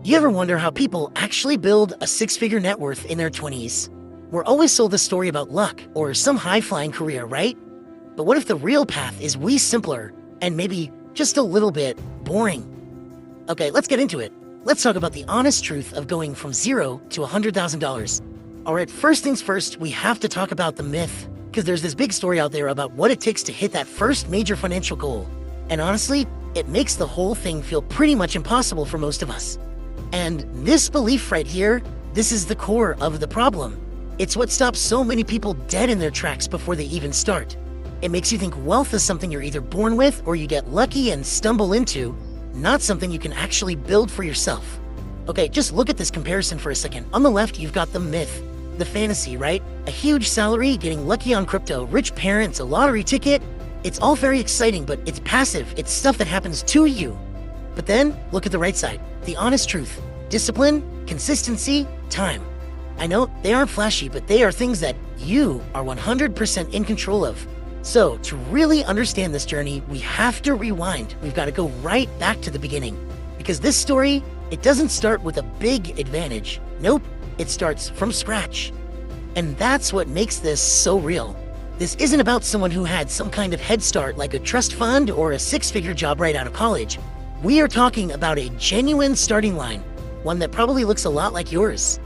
Do you ever wonder how people actually build a six-figure net worth in their 20s? We're always sold the story about luck or some high-flying career, right? But what if the real path is way simpler and maybe just a little bit boring? Okay, let's get into it. Let's talk about the honest truth of going from $0 to $100,000. All right, first things first, we have to talk about the myth, because there's this big story out there about what it takes to hit that first major financial goal. And honestly, it makes the whole thing feel pretty much impossible for most of us. And this belief right here, this is the core of the problem. It's what stops so many people dead in their tracks before they even start. It makes you think wealth is something you're either born with or you get lucky and stumble into, not something you can actually build for yourself. Okay, just look at this comparison for a second. On the left, you've got the myth, the fantasy, right? A huge salary, getting lucky on crypto, rich parents, a lottery ticket. It's all very exciting, but it's passive. It's stuff that happens to you. But then, look at the right side, the honest truth. Discipline, consistency, time. I know they aren't flashy, but they are things that you are 100% in control of. So, to really understand this journey, we have to rewind. We've got to go right back to the beginning. Because this story, it doesn't start with a big advantage. Nope, it starts from scratch. And that's what makes this so real. This isn't about someone who had some kind of head start like a trust fund or a six-figure job right out of college. We are talking about a genuine starting line, one that probably looks a lot like yours.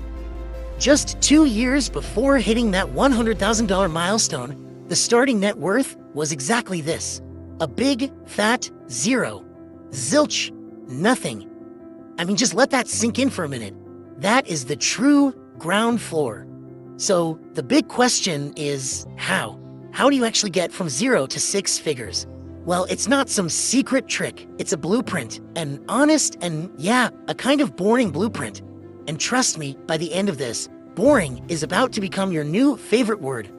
Just 2 years before hitting that $100,000 milestone, the starting net worth was exactly this: a big, fat zero. Zilch. Nothing. I mean, just let that sink in for a minute. That is the true ground floor. So the big question is how? How do you actually get from 0 to 6 figures? Well, it's not some secret trick. It's a blueprint, an honest and, yeah, a kind of boring blueprint. And trust me, by the end of this, boring is about to become your new favorite word.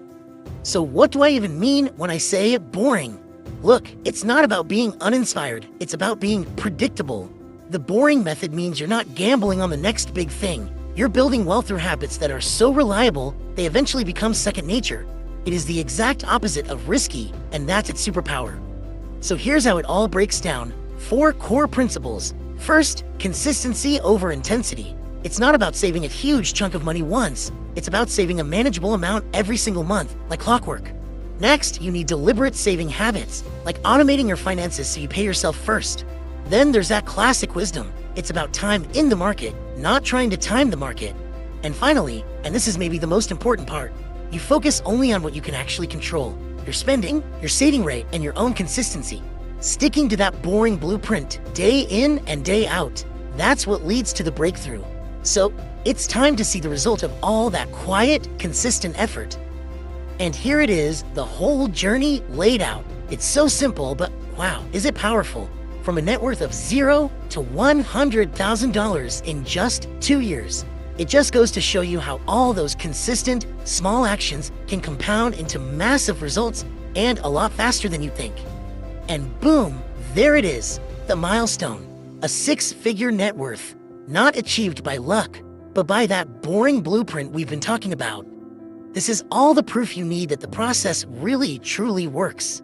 So what do I even mean when I say boring? Look, it's not about being uninspired. It's about being predictable. The boring method means you're not gambling on the next big thing. You're building wealth through habits that are so reliable, they eventually become second nature. It is the exact opposite of risky, and that's its superpower. So here's how it all breaks down. 4 core principles. First, consistency over intensity. It's not about saving a huge chunk of money once. It's about saving a manageable amount every single month, like clockwork. Next, you need deliberate saving habits, like automating your finances so you pay yourself first. Then there's that classic wisdom. It's about time in the market, not trying to time the market. And finally, and this is maybe the most important part, you focus only on what you can actually control. Your spending, your saving rate, and your own consistency. Sticking to that boring blueprint, day in and day out. That's what leads to the breakthrough. So, it's time to see the result of all that quiet, consistent effort. And here it is, the whole journey laid out. It's so simple, but wow, is it powerful? From a net worth of 0 to $100,000 in just 2 years. It just goes to show you how all those consistent, small actions can compound into massive results and a lot faster than you think. And boom, there it is, the milestone. A 6-figure net worth, not achieved by luck, but by that boring blueprint we've been talking about. This is all the proof you need that the process really, truly works.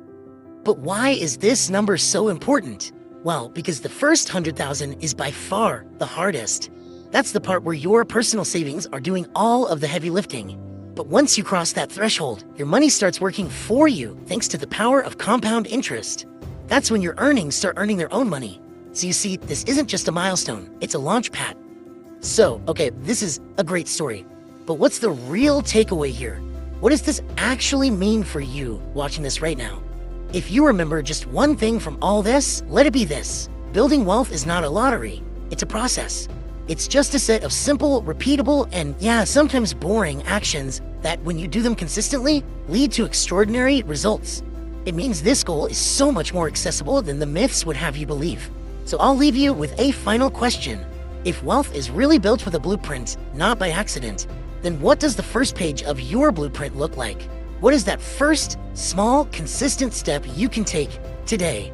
But why is this number so important? Well, because the first 100,000 is by far the hardest. That's the part where your personal savings are doing all of the heavy lifting. But once you cross that threshold, your money starts working for you thanks to the power of compound interest. That's when your earnings start earning their own money. So you see, this isn't just a milestone, it's a launch pad. So, okay, this is a great story. But what's the real takeaway here? What does this actually mean for you watching this right now? If you remember just one thing from all this, let it be this. Building wealth is not a lottery, it's a process. It's just a set of simple, repeatable, and yeah, sometimes boring actions that when you do them consistently, lead to extraordinary results. It means this goal is so much more accessible than the myths would have you believe. So I'll leave you with a final question. If wealth is really built with a blueprint, not by accident, then what does the first page of your blueprint look like? What is that first, small, consistent step you can take today?